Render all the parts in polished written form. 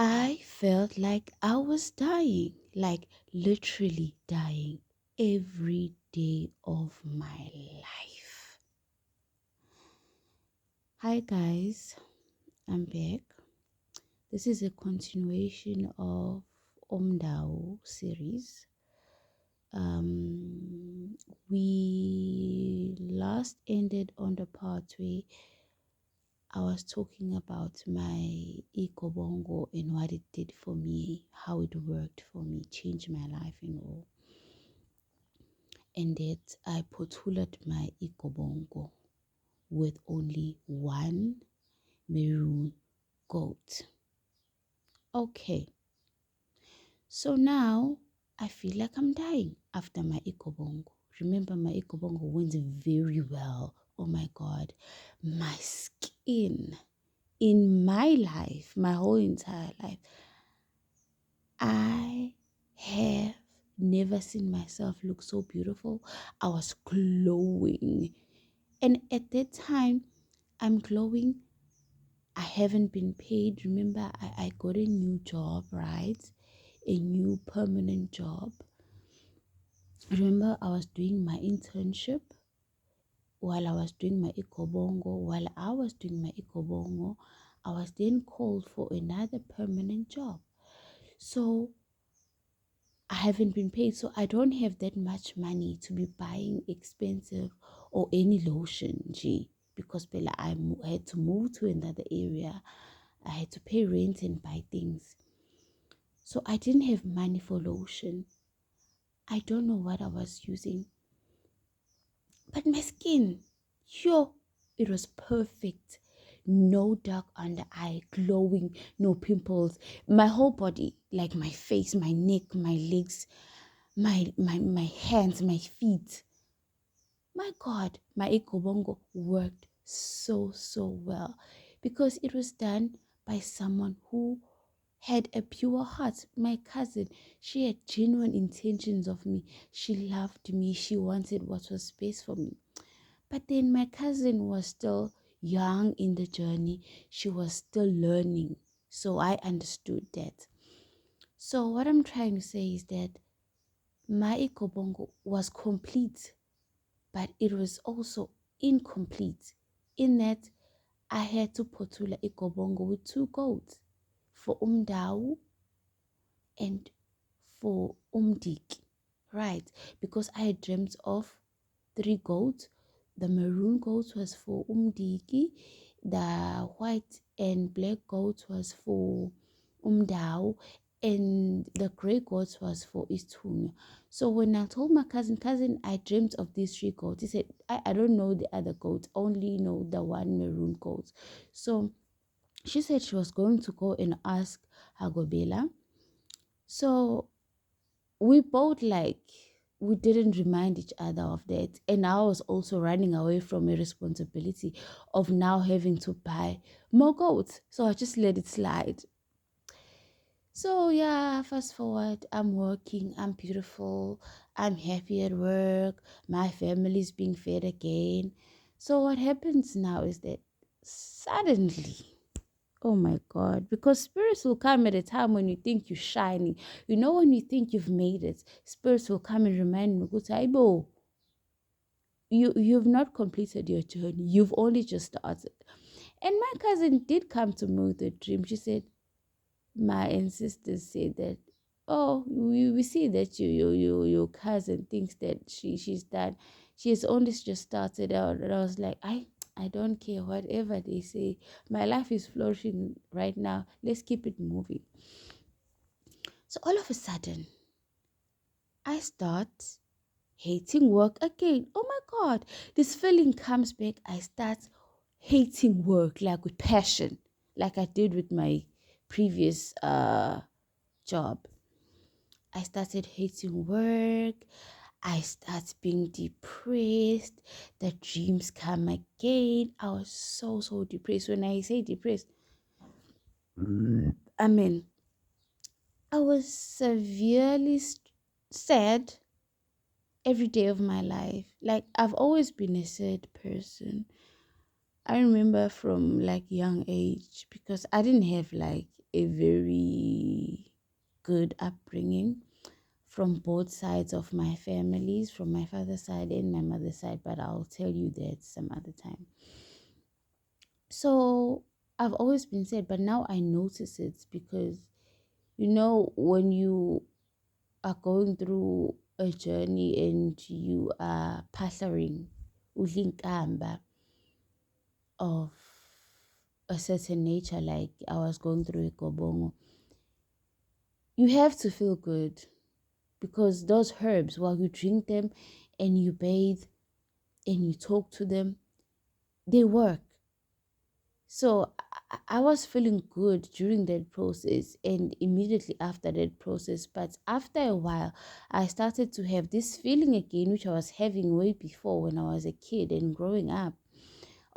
I felt like I was dying, like literally dying every day of my life. Hi guys, I'm back. This is a continuation of uMndawu series. We last ended on the part where I was talking about my bongo and what it did for me, how it worked for me, changed my life and all. And that I potuled my bongo with only one maroon goat. Okay, so now I feel like I'm dying after my bongo. Remember, my bongo went very well. Oh my God, my skin in my life, my whole entire life, I have never seen myself look so beautiful. I was glowing. And at that time, I'm glowing. I haven't been paid. Remember, I got a new job, right? A new permanent job. Remember, I was doing my internship while I was doing my bongo. While I was doing my bongo, I was then called for another permanent job. So I haven't been paid, so I don't have that much money to be buying expensive or any lotion, G, because Bella, had to move to another area. I had to pay rent and buy things. So I didn't have money for lotion. I don't know what I was using. But my skin, yo, it was perfect. No dark under eye, glowing, no pimples. My whole body, like my face, my neck, my legs, my hands, my feet. My God, my ekobongo worked so well because it was done by someone who had a pure heart. My cousin, she had genuine intentions of me. She loved me. She wanted what was best for me. But then my cousin was still young in the journey. She was still learning. So I understood that. So what I'm trying to say is that my ekobongo was complete, but it was also incomplete in that I had to potula ikobongo with two goats for uMndawu and for umdiki, right? Because I had dreamt of three goats. The maroon goat was for umdiki, the white and black goat was for uMndawu, and the gray goat was for Istunya. So when I told my cousin, I dreamt of these three goats. He said, I don't know the other goats, only know the one maroon goat. So she said she was going to go and ask Hagobela. So we both we didn't remind each other of that, and I was also running away from a responsibility of now having to buy more goats, so I just let it slide. So yeah, fast forward, I'm working, I'm beautiful, I'm happy at work, my family's being fed again. So what happens now is that suddenly, oh my God, because spirits will come at a time when you think you're shining. You know, when you think you've made it, spirits will come and remind me, Aibo, you've not completed your journey. You've only just started. And my cousin did come to me with a dream. She said, my ancestors said that, oh, we see that your cousin thinks that she's done. She has only just started out. And I was like, I don't care whatever they say. My life is flourishing right now. Let's keep it moving. So all of a sudden, I start hating work again. Oh my God, this feeling comes back. I start hating work like with passion, like I did with my previous job. I started hating work. I start being depressed. The dreams come again. I was so depressed. When I say depressed, I mean, I was severely sad every day of my life. Like, I've always been a sad person. I remember from like young age, because I didn't have like a very good upbringing from both sides of my families, from my father's side and my mother's side, but I'll tell you that some other time. So I've always been sad, but now I notice it because, when you are going through a journey and you are pathering ulinkamba of a certain nature, like I was going through a gobongo, you have to feel good because those herbs, while you drink them and you bathe and you talk to them, they work. So I was feeling good during that process and immediately after that process. But after a while, I started to have this feeling again, which I was having way before when I was a kid and growing up,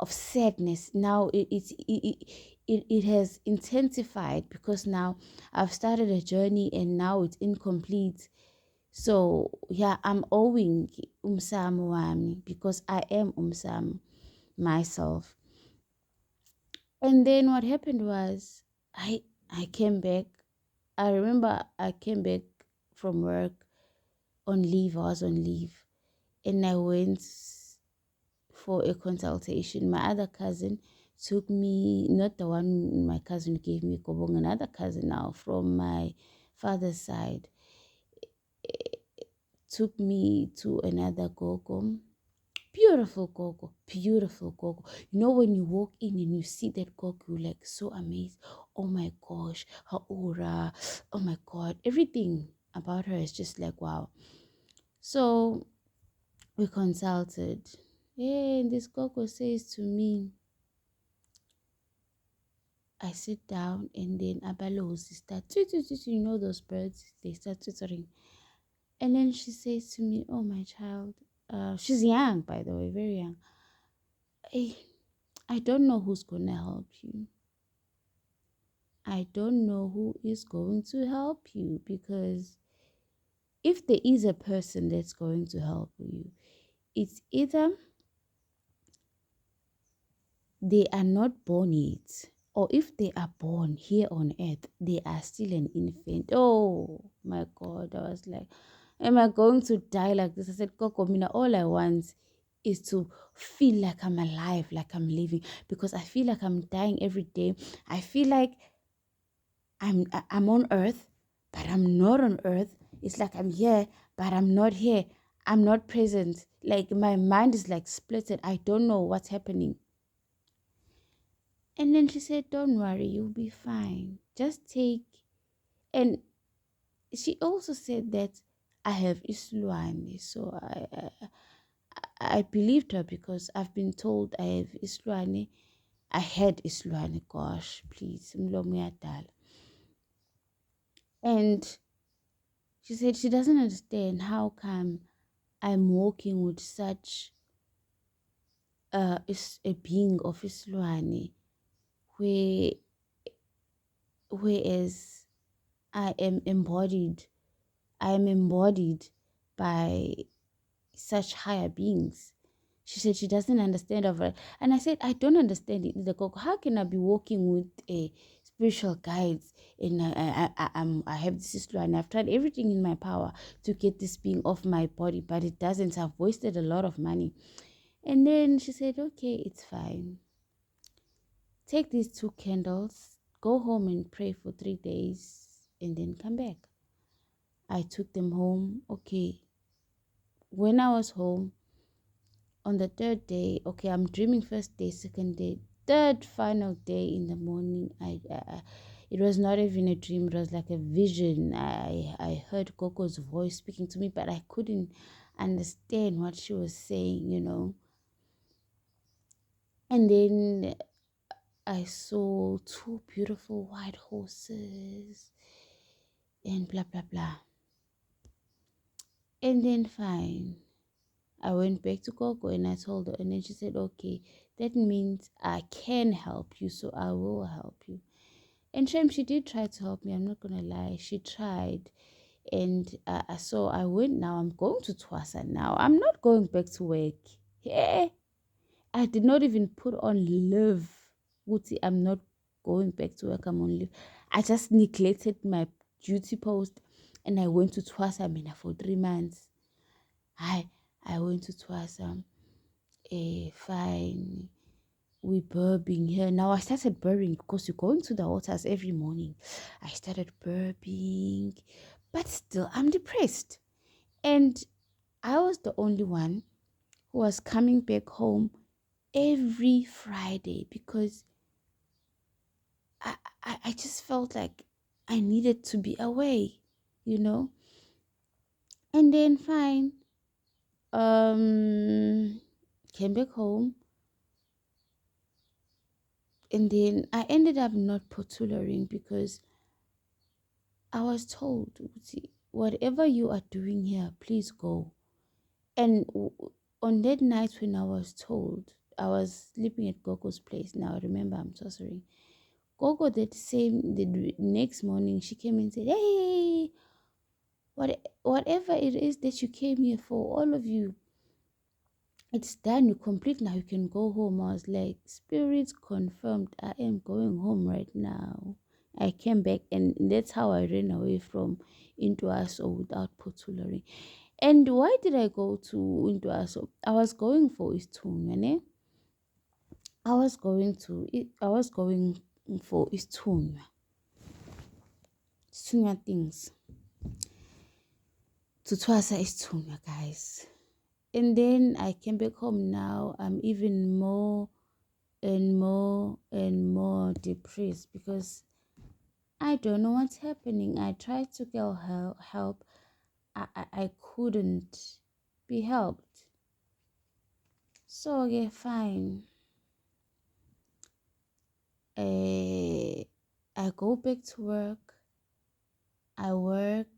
of sadness. Now it has intensified because now I've started a journey and now it's incomplete. So yeah, I'm owing umsamo wami because I am umsamo myself. And then what happened was I came back. I remember I came back from work on leave. I was on leave and I went for a consultation. My other cousin took me, not the one my cousin gave me kobong, another cousin now from my father's side, took me to another gogo. Beautiful gogo, beautiful gogo. When you walk in and you see that gogo, you're like so amazed. Oh my gosh, her aura, oh my god, everything about her is just like wow. So we consulted. Yeah, and this gogo says to me, I sit down and then abalozi start those birds, they start twittering. And then she says to me, oh my child, she's young, by the way, very young. I don't know who's gonna help you. I don't know who is going to help you, because if there is a person that's going to help you, it's either they are not born yet, or if they are born here on earth, they are still an infant. Oh my God. I was like, am I going to die like this? I said, Koko, Mina, all I want is to feel like I'm alive, like I'm living, because I feel like I'm dying every day. I feel like I'm on earth, but I'm not on earth. It's like I'm here, but I'm not here. I'm not present. Like my mind is like splitted. I don't know what's happening. And then she said, don't worry, you'll be fine. Just take. And she also said that I have Isluane. So I believed her because I've been told I have Isluane. I had Isluane, gosh, please. Mlomo yadala. And she said she doesn't understand how come I'm walking with such is a being of Islwani, where whereas I am embodied by such higher beings. She said she doesn't understand of it. And I said, I don't understand it either. How can I be walking with a spiritual guides and I have this issue and I've tried everything in my power to get this being off my body, but it doesn't. I've wasted a lot of money. And then she said, okay, it's fine. Take these 2 candles, go home and pray for 3 days, and then come back. I took them home. Okay. When I was home, on the 3rd day, okay, I'm dreaming first day, second day, third final day in the morning, it was not even a dream, it was like a vision. I heard Coco's voice speaking to me, but I couldn't understand what she was saying. And then I saw 2 beautiful white horses and blah, blah, blah. And then fine. I went back to Coco and I told her, and then she said, okay, that means I can help you, so I will help you. And Shem, she did try to help me. I'm not going to lie. She tried. And so I went now. I'm going to Twasa now. I'm not going back to work. Yeah. I did not even put on leave. Uti, I'm not going back to work. I'm on leave. I just neglected my duty post and I went to Twasamina for 3 months. I went to Twasam. Fine. We burping here. Now I started burping because you're going to the waters every morning. I started burping, but still I'm depressed. And I was the only one who was coming back home every Friday because I just felt like I needed to be away, you know. And then fine, came back home, and then I ended up not potularing because I was told, "See, whatever you are doing here, please go." And on that night when I was told, I was sleeping at Gogo's place. Now I remember, I'm so sorry. Gogo, the next morning, she came and said, "Hey, whatever it is that you came here for, all of you, it's done. You complete now. You can go home." I was like, "Spirits confirmed. I am going home right now." I came back, and that's how I ran away from into Aso without potulary. And why did I go to into Aso? I was going for Istunya, I was going for Istunya things. To Twasa Istunya, guys. And then I came back home. Now I'm even more and more and more depressed because I don't know what's happening. I tried to get help. I couldn't be helped. So okay, fine. I go back to work. I work.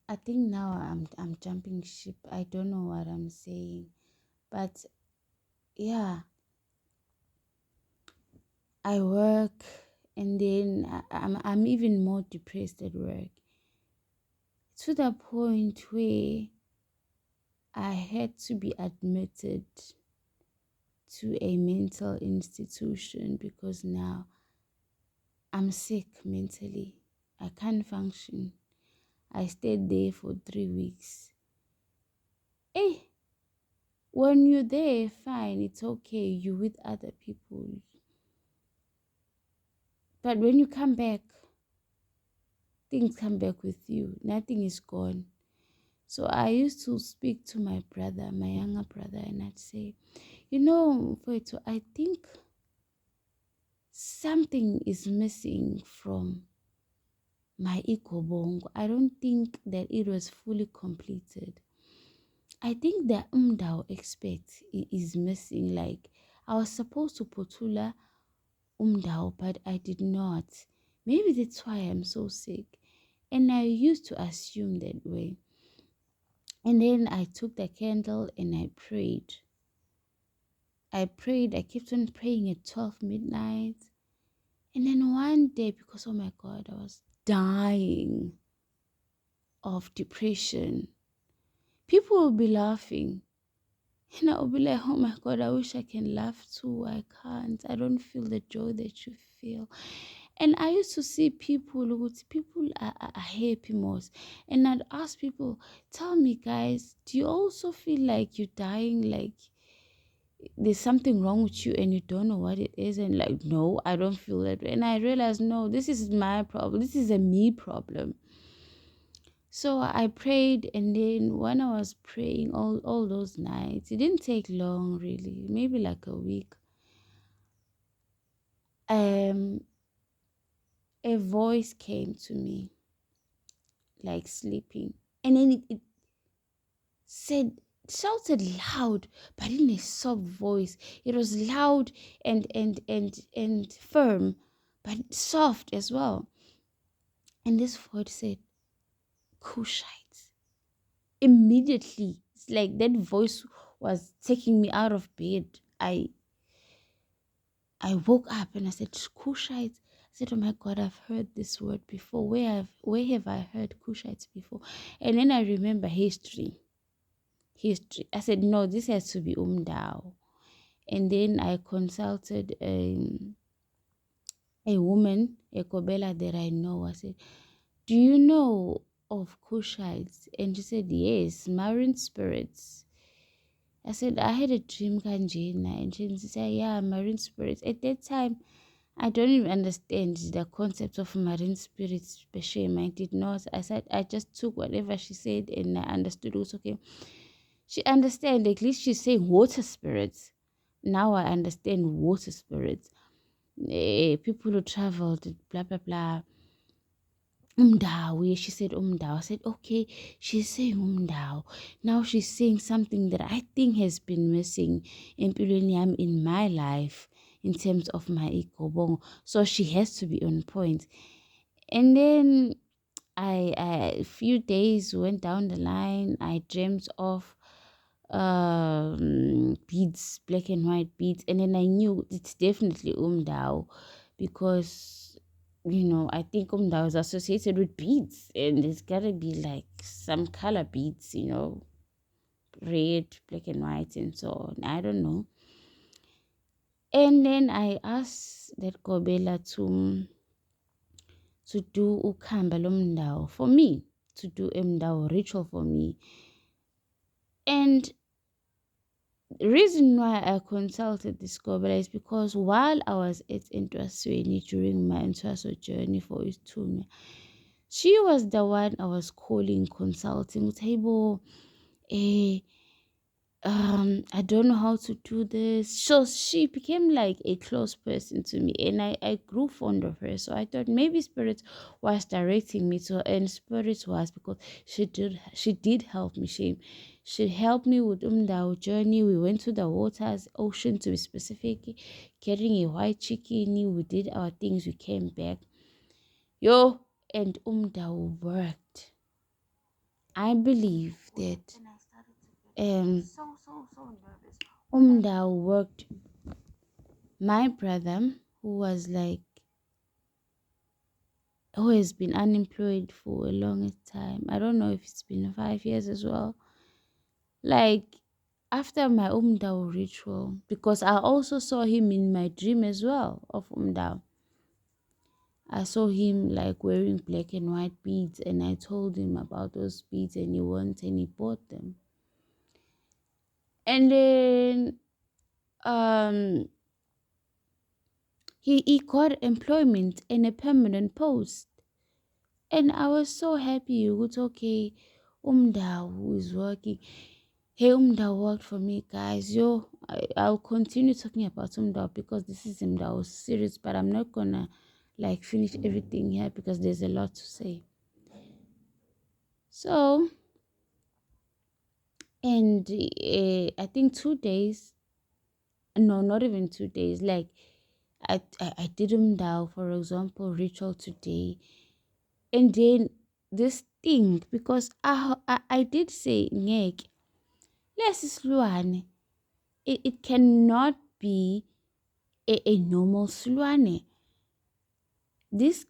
I think now I'm jumping ship. I don't know what I'm saying, but yeah, I work, and then I'm even more depressed at work, to the point where I had to be admitted to a mental institution because now I'm sick mentally. I can't function. I stayed there for 3 weeks. Hey, when you're there, fine, it's okay. You're with other people. But when you come back, things come back with you. Nothing is gone. So I used to speak to my brother, my younger brother, and I'd say, Foeto, I think something is missing from my ikobongo. I don't think that it was fully completed. I think the uMndawu aspect is missing. Like, I was supposed to potula uMndawu, but I did not. Maybe that's why I'm so sick. And I used to assume that way. And then I took the candle and I prayed. I kept on praying at 12 midnight. And then one day, because oh my God, I was dying of depression, people will be laughing. And I'll be like, oh my God, I wish I can laugh too. I can't. I don't feel the joy that you feel. And I used to see people are happy most. And I'd ask people, tell me, guys, do you also feel like you're dying? Like there's something wrong with you and you don't know what it is? And like, no, I don't feel that way. And I realized, no, this is my problem. This is a me problem. So I prayed, and then when I was praying all those nights, it didn't take long really, maybe like a week. A voice came to me, like sleeping, and then it shouted loud, but in a soft voice. It was loud and firm, but soft as well. And this voice said, Cushites. Immediately, it's like that voice was taking me out of bed. I woke up and I said, Cushites. I said, oh my God, I've heard this word before. Where have I heard Cushites before? And then I remember history. I said, no, this has to be uMndawu. And then I consulted a woman, a Kobela that I know. I said, do you know of Kushites? And she said, yes, marine spirits. I said, I had a dream, Kanjina. And she said, yeah, marine spirits. At that time, I don't even understand the concept of marine spirits. Shame, I did not. I said, I just took whatever she said and I understood it was okay. She understand, at least she's saying water spirits. Now I understand water spirits. People who traveled, blah, blah, blah. uMndawu. She said uMndawu. I said, okay, she's saying uMndawu. Now she's saying something that I think has been missing in my life in terms of my ikobong. So she has to be on point. And then a few days went down the line. I dreamt of beads, black and white beads, and then I knew it's definitely uMndawu because I think uMndawu is associated with beads, and it's gotta be like some color beads, red, black and white, and so on. I don't know. And then I asked that Kobela to do ukhamba lomndawo for me, to do uMndawu ritual for me. And the reason why I consulted this Kobela is because while I was at Entwasweni during my Entwaso journey for Istunya, she was the one I was calling, consulting with Table. I don't know how to do this. So she became like a close person to me, and I grew fond of her. So I thought maybe Spirit was directing me to her, and Spirit was because she did help me. She helped me with uMndawu journey. We went to the waters, ocean to be specific, getting a white chicken. We did our things, we came back. And uMndawu worked. I believe that uMndawu worked. My brother, who has been unemployed for a long time, I don't know if it's been 5 years as well, like after my uMndawu ritual, because I also saw him in my dream as well of uMndawu. I saw him like wearing black and white beads, and I told him about those beads, and he went and he bought them. And then he got employment in a permanent post. And I was so happy. It's okay. uMndawu is working. Hey, uMndawu worked for me, guys. I'll continue talking about uMndawu because this is uMndawu's series, but I'm not gonna like finish everything here because there's a lot to say. So, and I think 2 days, no, not even 2 days, like I did uMndawu, for example, ritual today. And then this thing, because I did say, ngeke, lesi silwane, it cannot be a normal silwane. This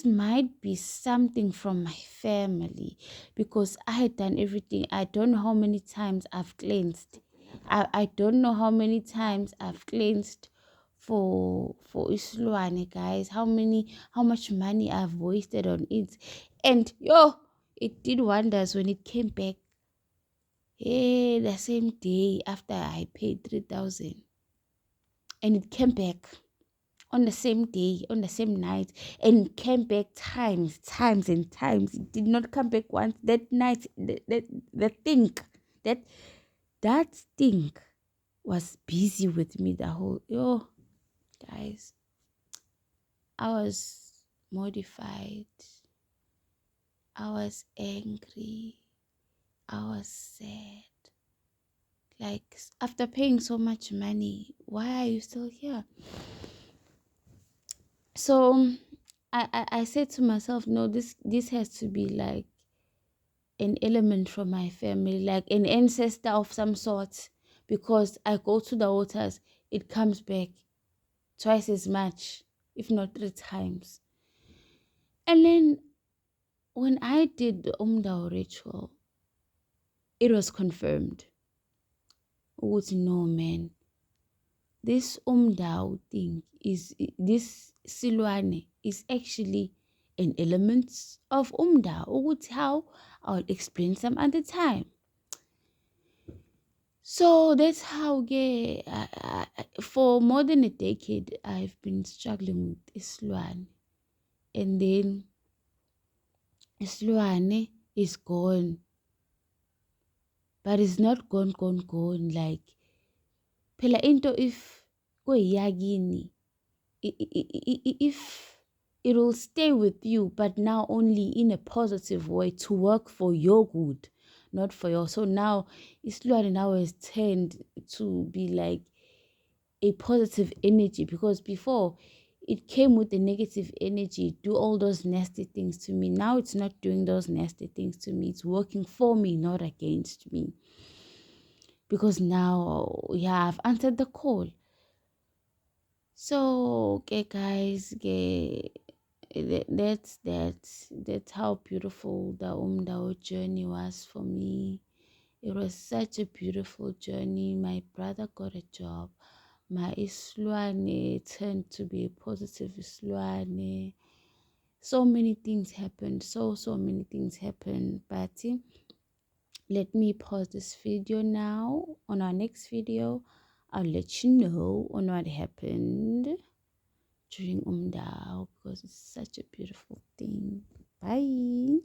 might be something from my family because I had done everything. I don't know how many times I've cleansed. I don't know how many times I've cleansed for Islwane, guys. How much money I've wasted on it. And it did wonders when it came back. Hey, the same day after I paid 3,000. And it came back on the same day, on the same night, and came back times and times. It did not come back once. That night, that thing was busy with me the whole. Guys, I was mortified. I was angry. I was sad. Like, after paying so much money, why are you still here? So I said to myself, no, this has to be like an element from my family, like an ancestor of some sort, because I go to the waters, it comes back twice as much, if not 3 times. And then when I did the uMndawu ritual, it was confirmed. Oh, no, man. this uMndawu thing is, this silwane is actually an element of uMndawu. How? I'll explain some other time. So that's how for more than a decade I've been struggling with Isluan. And then Isluane is gone. But it's not gone. Like phela into if kuyagini, if it will stay with you, but now only in a positive way to work for your good, not for your. So now Isluane now has turned to be like a positive energy, because before it came with the negative energy, do all those nasty things to me. Now it's not doing those nasty things to me, it's working for me, not against me, because now, yeah, I've answered the call. So okay guys, okay, that's how beautiful the uMndawu journey was for me. It was such a beautiful journey. My brother got a job. My Islwane turned to be a positive Islwane. So many things happened. So many things happened. But let me pause this video now. On our next video, I'll let you know on what happened during uMndawu, because it's such a beautiful thing. Bye.